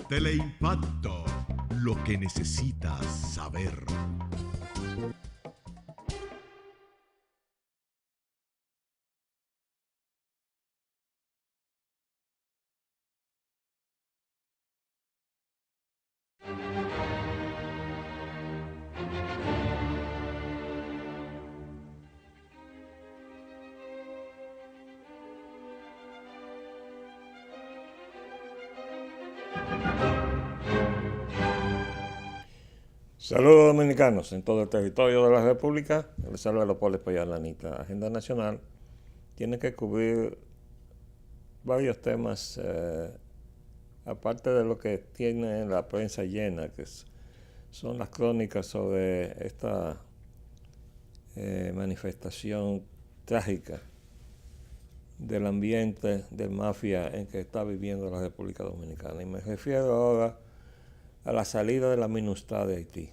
Teleimpacto, lo que necesitas saber. Saludos dominicanos en todo el territorio de la República. Les habla Leopoldo Espaillat. La agenda nacional tiene que cubrir varios temas, aparte de lo que tiene la prensa llena, que son las crónicas sobre esta manifestación trágica del ambiente de mafia en que está viviendo la República Dominicana. Y me refiero ahora a la salida de la MINUSTAH de Haití,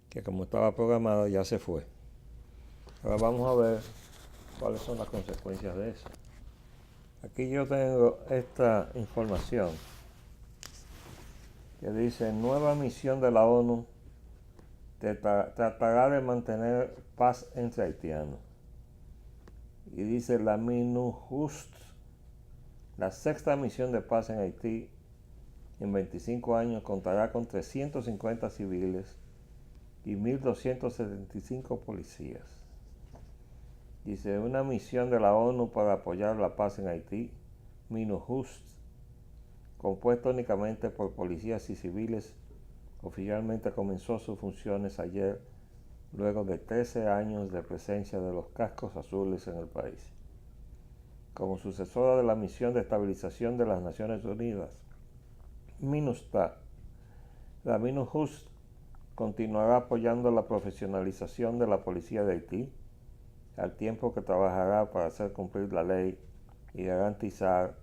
que como estaba programado ya se fue. Ahora vamos a ver cuáles son las consecuencias de eso. Aquí yo tengo esta información que dice: nueva misión de la ONU tratará de mantener paz entre haitianos. Y dice: la MINUJUST, la sexta misión de paz en Haití en 25 años, contará con 350 civiles y 1.275 policías. Dice: una misión de la ONU para apoyar la paz en Haití, MINUJUST, compuesta únicamente por policías y civiles, oficialmente comenzó sus funciones ayer, luego de 13 años de presencia de los cascos azules en el país. Como sucesora de la misión de estabilización de las Naciones Unidas, MINUSTAH, la MINUJUST continuará apoyando la profesionalización de la policía de Haití, al tiempo que trabajará para hacer cumplir la ley y garantizar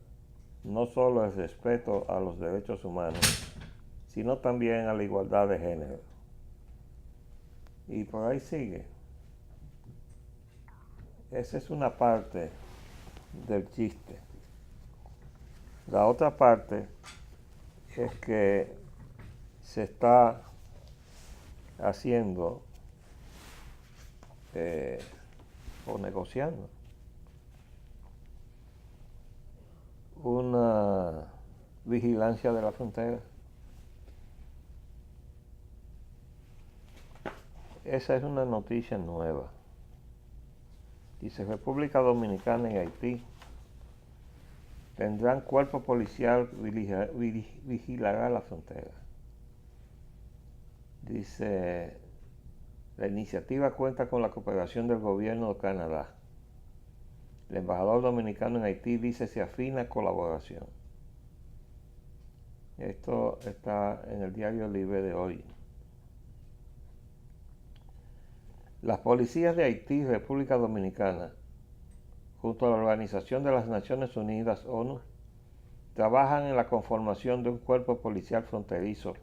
no solo el respeto a los derechos humanos, sino también a la igualdad de género. Y por ahí sigue. Esa es una parte del chiste. La otra parte es que se está haciendo o negociando una vigilancia de la frontera. Esa es una noticia nueva. Dice: República Dominicana y Haití tendrán cuerpo policial, vigilará la frontera. Dice: la iniciativa cuenta con la cooperación del gobierno de Canadá. El embajador dominicano en Haití dice se afina colaboración. Esto está en el Diario Libre de hoy. Las policías de Haití y República Dominicana, junto a la Organización de las Naciones Unidas, ONU, trabajan en la conformación de un cuerpo policial fronterizo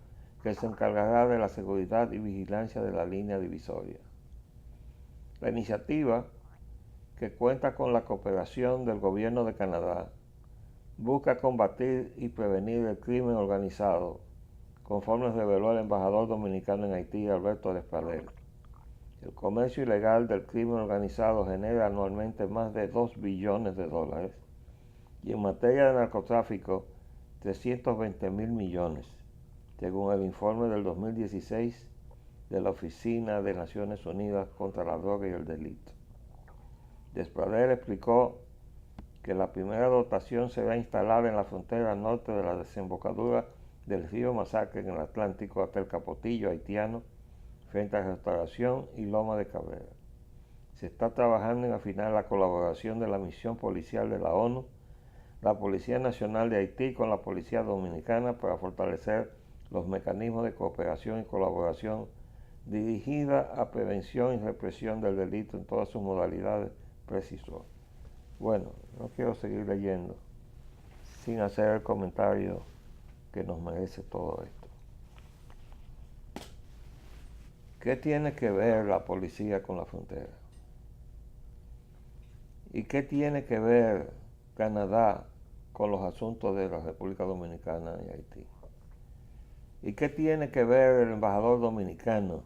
que se encargará de la seguridad y vigilancia de la línea divisoria. La iniciativa, que cuenta con la cooperación del gobierno de Canadá, busca combatir y prevenir el crimen organizado, conforme reveló el embajador dominicano en Haití, Alberto Despradel. El comercio ilegal del crimen organizado genera anualmente más de 2 billones de dólares y en materia de narcotráfico 320.000 millones, según el informe del 2016 de la Oficina de Naciones Unidas contra la Droga y el Delito. Despradel explicó que la primera dotación será instalada en la frontera norte de la desembocadura del río Masacre en el Atlántico hasta el Capotillo haitiano, frente a Restauración y Loma de Cabrera. Se está trabajando en afinar la colaboración de la misión policial de la ONU, la Policía Nacional de Haití con la Policía Dominicana para fortalecer los mecanismos de cooperación y colaboración dirigida a prevención y represión del delito en todas sus modalidades, precisó. Bueno, no quiero seguir leyendo sin hacer el comentario que nos merece todo esto. ¿Qué tiene que ver la policía con la frontera? ¿Y qué tiene que ver Canadá con los asuntos de la República Dominicana y Haití? ¿Y qué tiene que ver el embajador dominicano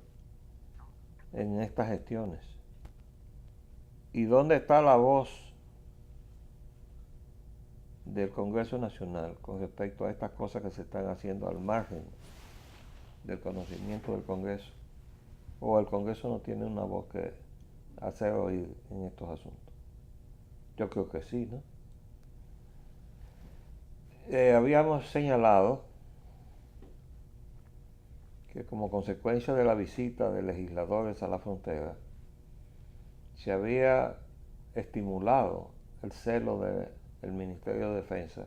en estas gestiones? ¿Y dónde está la voz del Congreso Nacional con respecto a estas cosas que se están haciendo al margen del conocimiento del Congreso? ¿O el Congreso no tiene una voz que hacer oír en estos asuntos? Yo creo que sí, ¿no? Habíamos señalado que como consecuencia de la visita de legisladores a la frontera, se había estimulado el celo del Ministerio de Defensa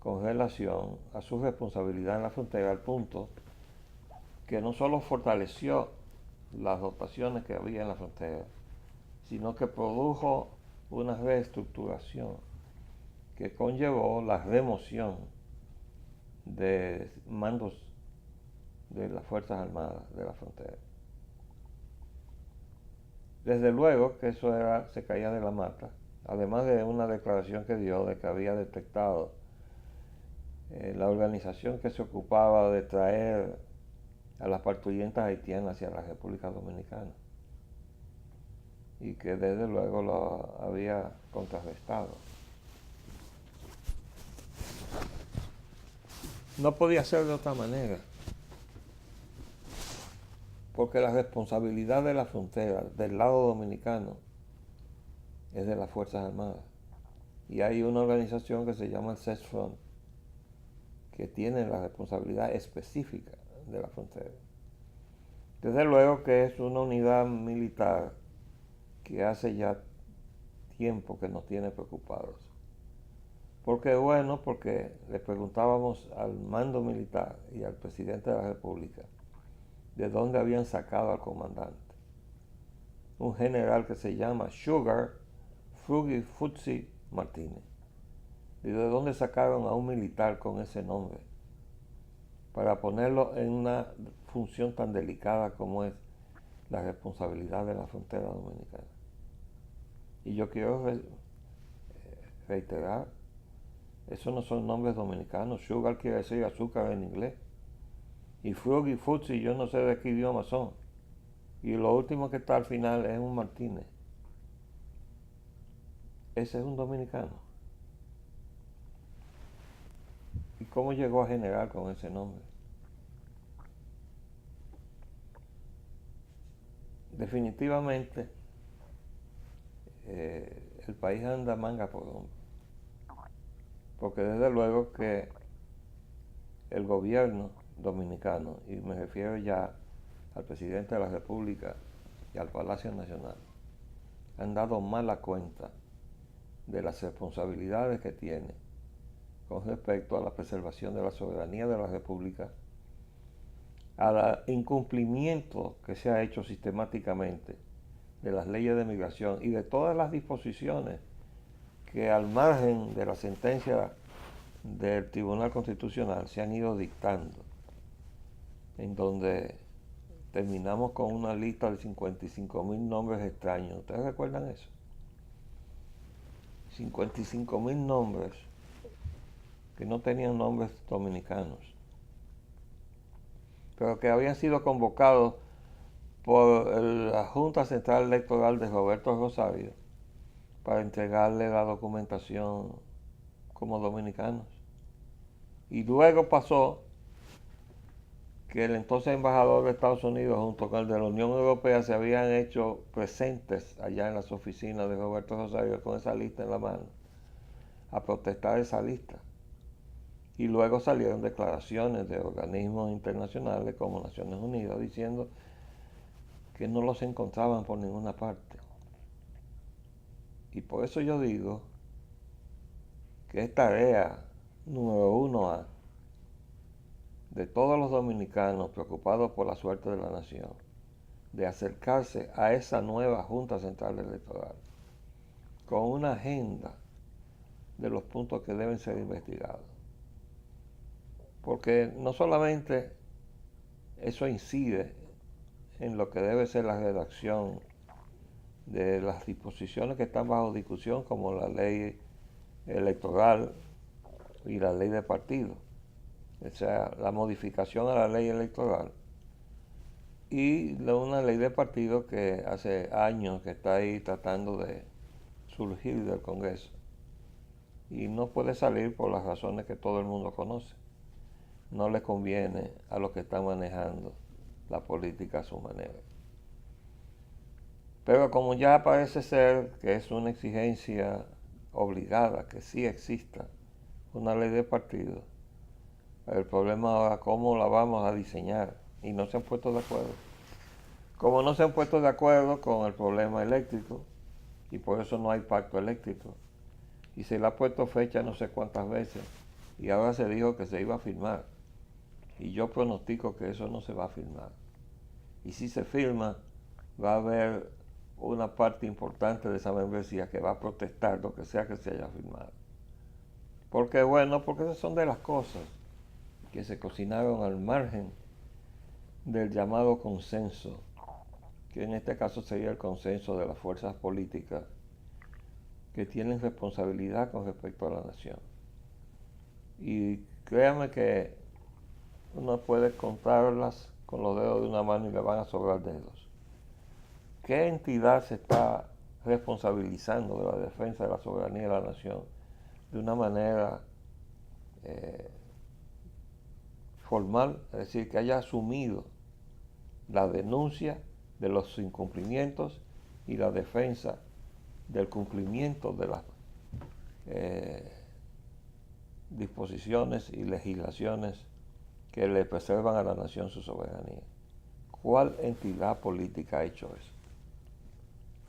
con relación a su responsabilidad en la frontera, al punto que no solo fortaleció las dotaciones que había en la frontera, sino que produjo una reestructuración que conllevó la remoción de mandos de las Fuerzas Armadas de la frontera. Desde luego que eso se caía de la mata, además de una declaración que dio de que había detectado la organización que se ocupaba de traer a las parturientas haitianas hacia la República Dominicana, y que desde luego lo había contrarrestado. No podía ser de otra manera, porque la responsabilidad de la frontera del lado dominicano es de las Fuerzas Armadas. Y hay una organización que se llama el CESFRONT, que tiene la responsabilidad específica de la frontera. Desde luego que es una unidad militar que hace ya tiempo que nos tiene preocupados. Porque bueno, porque le preguntábamos al mando militar y al presidente de la República de dónde habían sacado al comandante. Un general que se llama Sugar Fruggy Futsi Martínez. ¿Y de dónde sacaron a un militar con ese nombre para ponerlo en una función tan delicada como es la responsabilidad de la frontera dominicana? Y yo quiero reiterar, esos no son nombres dominicanos. Sugar quiere decir azúcar en inglés. Y Fruggy Futsi, yo no sé de qué idioma son. Y lo último que está al final es un Martínez. Ese es un dominicano. ¿Y cómo llegó a general con ese nombre? Definitivamente, el país anda manga por hombro. Porque desde luego que el gobierno dominicano, y me refiero ya al presidente de la República y al Palacio Nacional, han dado mala cuenta de las responsabilidades que tiene con respecto a la preservación de la soberanía de la República, al incumplimiento que se ha hecho sistemáticamente de las leyes de migración y de todas las disposiciones que al margen de la sentencia del Tribunal Constitucional se han ido dictando, en donde terminamos con una lista de 55,000 nombres extraños. ¿Ustedes recuerdan eso? 55,000 nombres que no tenían nombres dominicanos, pero que habían sido convocados por la Junta Central Electoral de Roberto Rosario para entregarle la documentación como dominicanos. Y luego pasó que el entonces embajador de Estados Unidos junto con el de la Unión Europea se habían hecho presentes allá en las oficinas de Roberto Rosario con esa lista en la mano a protestar esa lista. Y luego salieron declaraciones de organismos internacionales como Naciones Unidas diciendo que no los encontraban por ninguna parte. Y por eso yo digo que es tarea número 1A de todos los dominicanos preocupados por la suerte de la nación, de acercarse a esa nueva Junta Central Electoral con una agenda de los puntos que deben ser investigados. Porque no solamente eso incide en lo que debe ser la redacción de las disposiciones que están bajo discusión, como la ley electoral y la ley de partidos, o sea, la modificación a la ley electoral, y una ley de partido que hace años que está ahí tratando de surgir del Congreso y no puede salir por las razones que todo el mundo conoce. No le conviene a los que están manejando la política a su manera. Pero como ya parece ser que es una exigencia obligada, que sí exista una ley de partido, el problema ahora es cómo la vamos a diseñar, y no se han puesto de acuerdo. Como no se han puesto de acuerdo con el problema eléctrico, y por eso no hay pacto eléctrico, y se le ha puesto fecha no sé cuántas veces, y ahora se dijo que se iba a firmar, y yo pronostico que eso no se va a firmar. Y si se firma, va a haber una parte importante de esa membresía que va a protestar lo que sea que se haya firmado. Porque bueno, porque esas son de las cosas que se cocinaron al margen del llamado consenso, que en este caso sería el consenso de las fuerzas políticas que tienen responsabilidad con respecto a la nación. Y créanme que uno puede contarlas con los dedos de una mano y le van a sobrar dedos. ¿Qué entidad se está responsabilizando de la defensa de la soberanía de la nación de una manera formal? Es decir, que haya asumido la denuncia de los incumplimientos y la defensa del cumplimiento de las disposiciones y legislaciones que le preservan a la nación su soberanía. ¿Cuál entidad política ha hecho eso?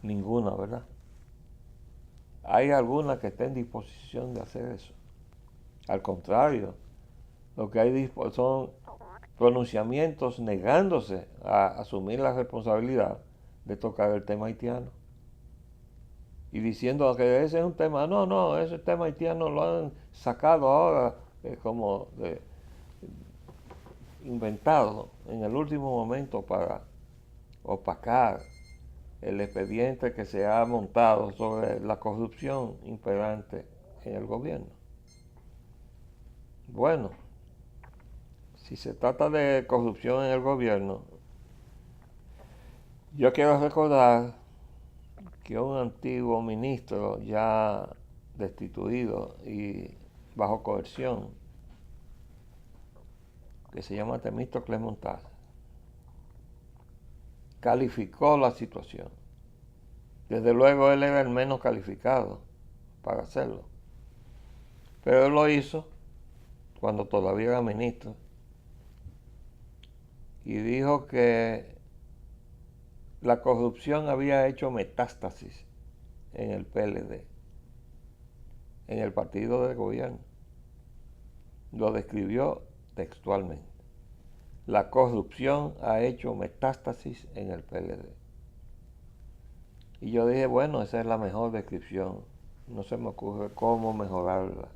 Ninguna, ¿verdad? ¿Hay alguna que esté en disposición de hacer eso? Al contrario, lo que hay son pronunciamientos negándose a asumir la responsabilidad de tocar el tema haitiano. Y diciendo que ese es un tema, no, ese tema haitiano lo han sacado ahora como inventado en el último momento para opacar el expediente que se ha montado sobre la corrupción imperante en el gobierno. Bueno, si se trata de corrupción en el gobierno, yo quiero recordar que un antiguo ministro ya destituido y bajo coerción, que se llama Temístocles Montaz, calificó la situación. Desde luego él era el menos calificado para hacerlo, pero él lo hizo cuando todavía era ministro y dijo que la corrupción había hecho metástasis en el PLD, en el partido de gobierno. Lo describió textualmente. La corrupción ha hecho metástasis en el PLD. Y yo dije, bueno, esa es la mejor descripción. No se me ocurre cómo mejorarla.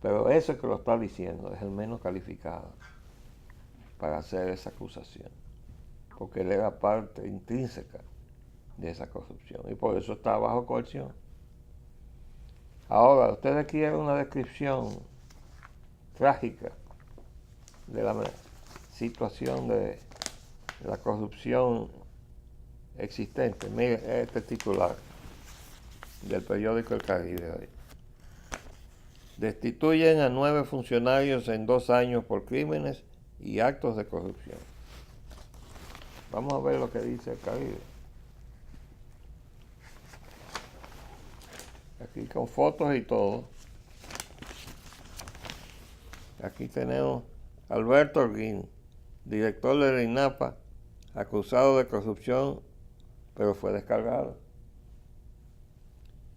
Pero eso que lo está diciendo es el menos calificado para hacer esa acusación. Porque él era parte intrínseca de esa corrupción. Y por eso está bajo coerción. Ahora, ustedes quieren una descripción trágica de la situación de la corrupción existente. Miren este titular del periódico El Caribe hoy. Destituyen a 9 funcionarios en 2 años por crímenes y actos de corrupción. Vamos a ver lo que dice El Caribe. Aquí con fotos y todo. Aquí tenemos Alberto Holguín, director de la INAPA, acusado de corrupción, pero fue descargado.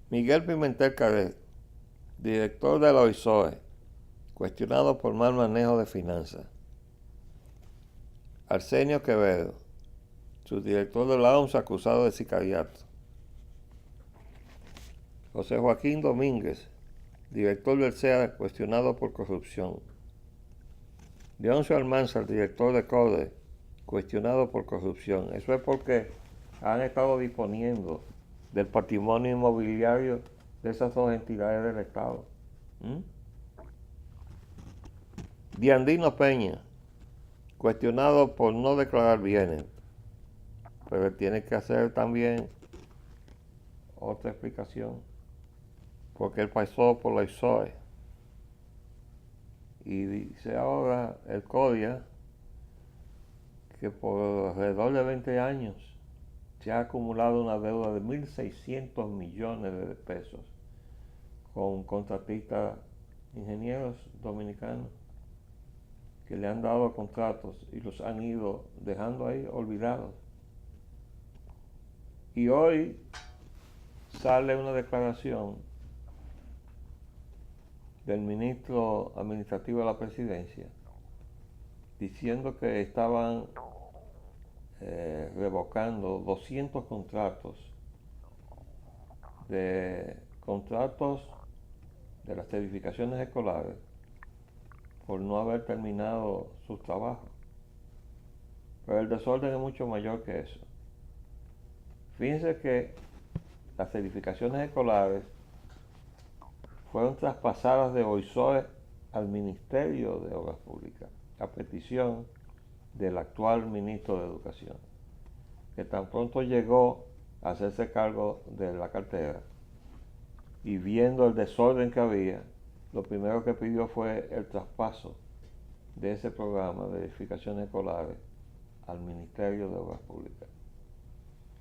Miguel Pimentel Caret, director de la OISOE, cuestionado por mal manejo de finanzas. Arsenio Quevedo, subdirector de la OMS, acusado de sicariato. José Joaquín Domínguez, director del CEA, cuestionado por corrupción. Leoncio Almanzar, director de CODE, cuestionado por corrupción. Eso es porque han estado disponiendo del patrimonio inmobiliario de esas 2 entidades del Estado. Diandino Peña, cuestionado por no declarar bienes, pero él tiene que hacer también otra explicación, porque él pasó por la ISOE. Y dice ahora el CODIA que por alrededor de 20 años se ha acumulado una deuda de 1.600 millones de pesos con contratistas ingenieros dominicanos que le han dado contratos y los han ido dejando ahí olvidados. Y hoy sale una declaración del ministro administrativo de la presidencia diciendo que estaban revocando 200 contratos de las certificaciones escolares por no haber terminado sus trabajos. Pero el desorden es mucho mayor que eso. Fíjense que las certificaciones escolares fueron traspasadas de OISOE al Ministerio de Obras Públicas, a petición del actual ministro de Educación, que tan pronto llegó a hacerse cargo de la cartera y viendo el desorden que había, lo primero que pidió fue el traspaso de ese programa de verificaciones escolares al Ministerio de Obras Públicas.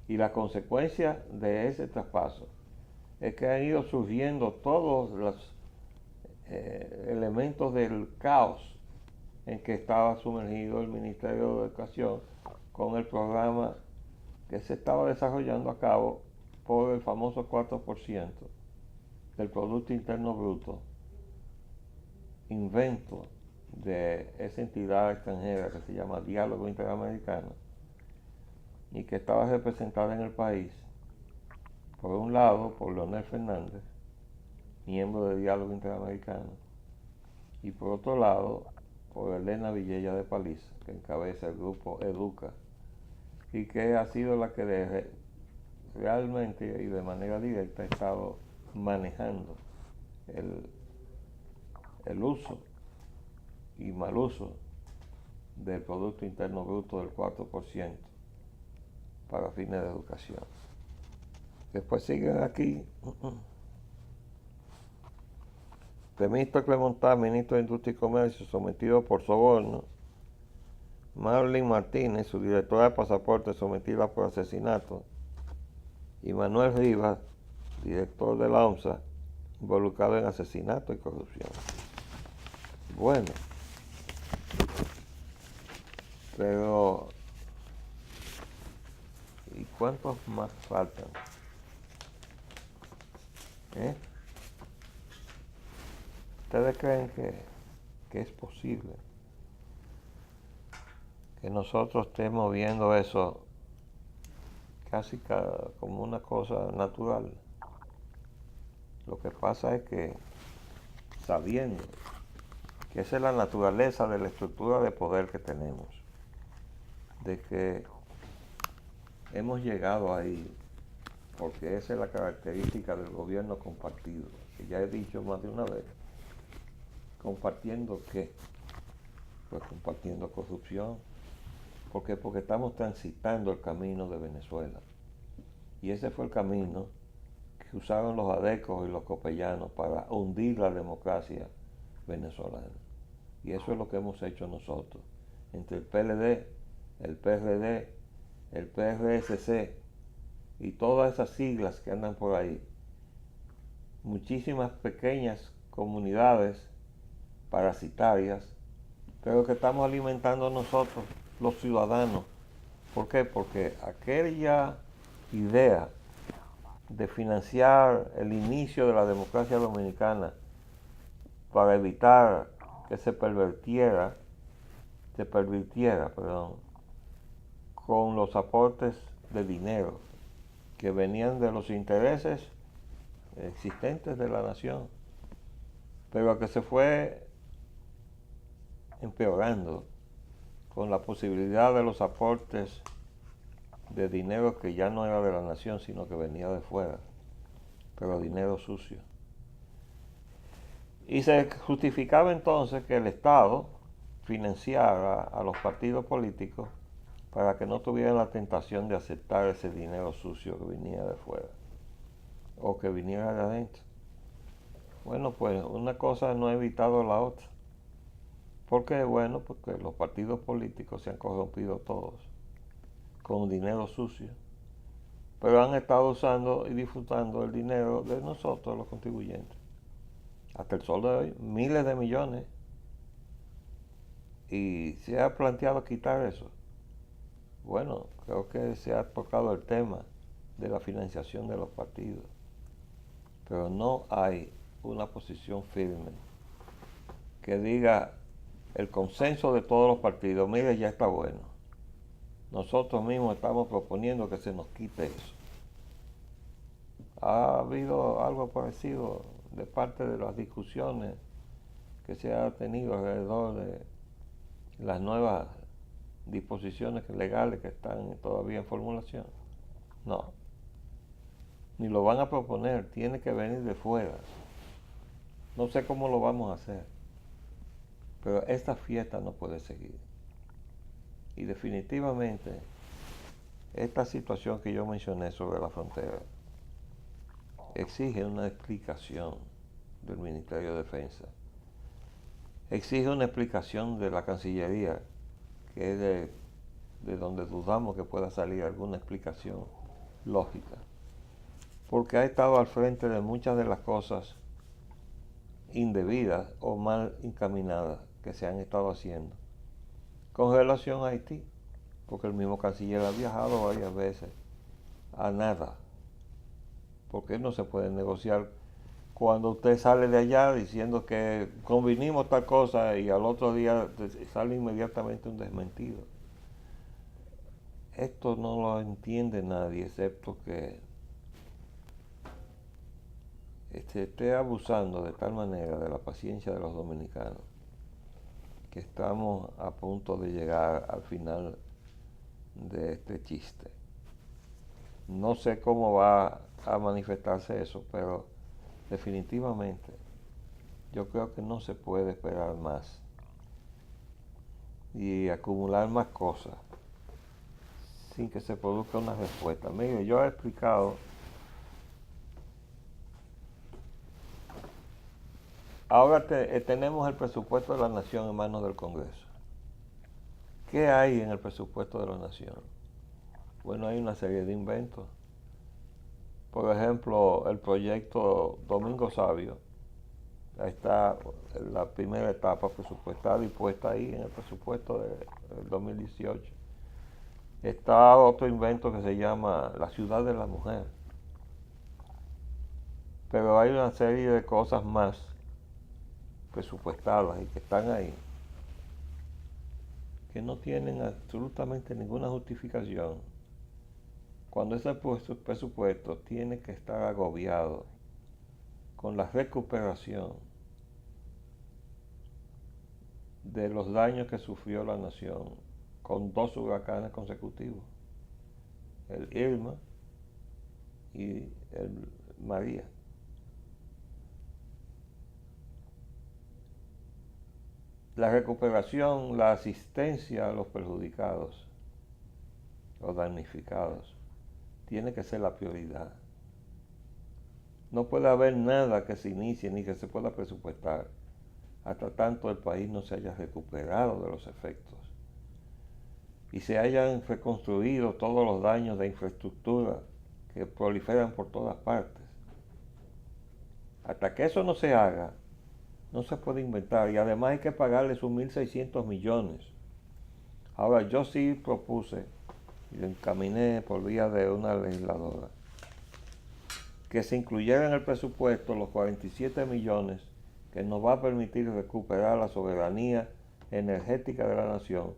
Y la consecuencia de ese traspaso es que han ido surgiendo todos los elementos del caos en que estaba sumergido el Ministerio de Educación con el programa que se estaba desarrollando a cabo por el famoso 4% del Producto Interno Bruto, invento de esa entidad extranjera que se llama Diálogo Interamericano y que estaba representada en el país, por un lado, por Leonel Fernández, miembro de Diálogo Interamericano, y por otro lado, por Elena Villella de Paliza, que encabeza el grupo EDUCA, y que ha sido la que realmente y de manera directa ha estado manejando el uso y mal uso del Producto Interno Bruto del 4% para fines de educación. Después siguen aquí Temístocles Clemontá, ministro de Industria y Comercio, sometido por soborno. Marlene Martínez, su directora de pasaporte, sometida por asesinato. Y Manuel Rivas, director de la OMSA, involucrado en asesinato y corrupción. Bueno, pero ¿y cuántos más faltan? ¿Ustedes creen que es posible que nosotros estemos viendo eso casi como una cosa natural? Lo que pasa es que, sabiendo que esa es la naturaleza de la estructura de poder que tenemos, de que hemos llegado ahí, porque esa es la característica del gobierno compartido, que ya he dicho más de una vez. ¿Compartiendo qué? Pues compartiendo corrupción. ¿Por qué? Porque estamos transitando el camino de Venezuela. Y ese fue el camino que usaron los adecos y los copellanos para hundir la democracia venezolana. Y eso es lo que hemos hecho nosotros. Entre el PLD, el PRD, el PRSC y todas esas siglas que andan por ahí. Muchísimas pequeñas comunidades parasitarias, pero que estamos alimentando nosotros, los ciudadanos. ¿Por qué? Porque aquella idea de financiar el inicio de la democracia dominicana para evitar que se pervirtiera, con los aportes de dinero que venían de los intereses existentes de la nación, pero que se fue empeorando con la posibilidad de los aportes de dinero que ya no era de la nación, sino que venía de fuera, pero dinero sucio. Y se justificaba entonces que el Estado financiar a los partidos políticos para que no tuvieran la tentación de aceptar ese dinero sucio que venía de fuera o que viniera de adentro. Bueno, pues una cosa no ha evitado la otra. ¿Por qué? Bueno, porque los partidos políticos se han corrompido todos con dinero sucio, pero han estado usando y disfrutando el dinero de nosotros, los contribuyentes. Hasta el sol de hoy, miles de millones. Y se ha planteado quitar eso. Bueno, creo que se ha tocado el tema de la financiación de los partidos, pero no hay una posición firme que diga el consenso de todos los partidos, mire, ya está bueno. Nosotros mismos estamos proponiendo que se nos quite eso. Ha habido algo parecido de parte de las discusiones que se ha tenido alrededor de las nuevas disposiciones legales que están todavía en formulación. No, ni lo van a proponer, tiene que venir de fuera. No sé cómo lo vamos a hacer, pero esta fiesta no puede seguir. Y definitivamente esta situación que yo mencioné sobre la frontera exige una explicación del Ministerio de Defensa, exige una explicación de la Cancillería, que es de donde dudamos que pueda salir alguna explicación lógica, porque ha estado al frente de muchas de las cosas indebidas o mal encaminadas que se han estado haciendo con relación a Haití, porque el mismo canciller ha viajado varias veces a nada, porque no se puede negociar cuando usted sale de allá diciendo que convinimos tal cosa y al otro día sale inmediatamente un desmentido. Esto no lo entiende nadie, excepto que esté abusando de tal manera de la paciencia de los dominicanos que estamos a punto de llegar al final de este chiste. No sé cómo va a manifestarse eso, pero definitivamente yo creo que no se puede esperar más y acumular más cosas sin que se produzca una respuesta. Mire, yo he explicado, ahora tenemos el presupuesto de la Nación en manos del Congreso. ¿Qué hay en el presupuesto de la Nación? Bueno, hay una serie de inventos. Por ejemplo, el proyecto Domingo Sabio, ahí está la primera etapa presupuestada y puesta ahí en el presupuesto del 2018. Está otro invento que se llama La Ciudad de la Mujer. Pero hay una serie de cosas más presupuestadas y que están ahí, que no tienen absolutamente ninguna justificación, cuando ese presupuesto tiene que estar agobiado con la recuperación de los daños que sufrió la nación con 2 huracanes consecutivos, el Irma y el María. La recuperación, la asistencia a los perjudicados o damnificados tiene que ser la prioridad. No puede haber nada que se inicie ni que se pueda presupuestar hasta tanto el país no se haya recuperado de los efectos y se hayan reconstruido todos los daños de infraestructura que proliferan por todas partes. Hasta que eso no se haga, no se puede inventar, y además hay que pagarle sus 1.600 millones. Ahora, yo sí propuse y lo encaminé por vía de una legisladora que se incluyera en el presupuesto los 47 millones que nos va a permitir recuperar la soberanía energética de la nación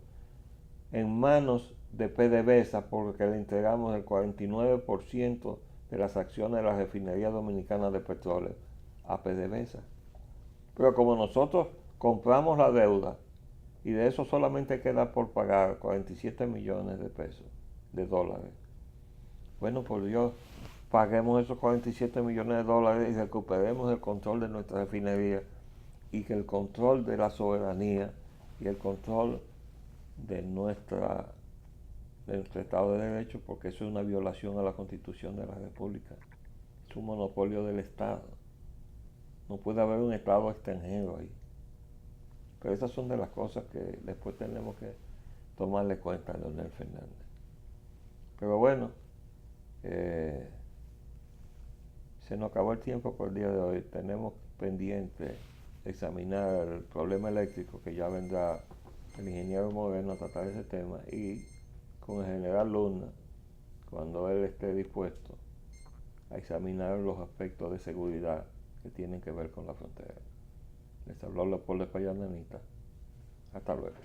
en manos de PDVSA, porque le entregamos el 49% de las acciones de la refinería dominicana de petróleo a PDVSA. Pero como nosotros compramos la deuda y de eso solamente queda por pagar 47 millones de pesos, de dólares. Bueno, por Dios, paguemos esos 47 millones de dólares y recuperemos el control de nuestra refinería y que el control de la soberanía y el control de nuestro Estado de Derecho, porque eso es una violación a la Constitución de la República. Es un monopolio del Estado. No puede haber un Estado extranjero ahí. Pero esas son de las cosas que después tenemos que tomarle cuenta a Leonel Fernández. Pero bueno, se nos acabó el tiempo por el día de hoy. Tenemos pendiente examinar el problema eléctrico, que ya vendrá el ingeniero Moreno a tratar ese tema, y con el general Luna, cuando él esté dispuesto a examinar los aspectos de seguridad que tienen que ver con la frontera. Les habló Leopoldo Espaillat Nanita. Hasta luego.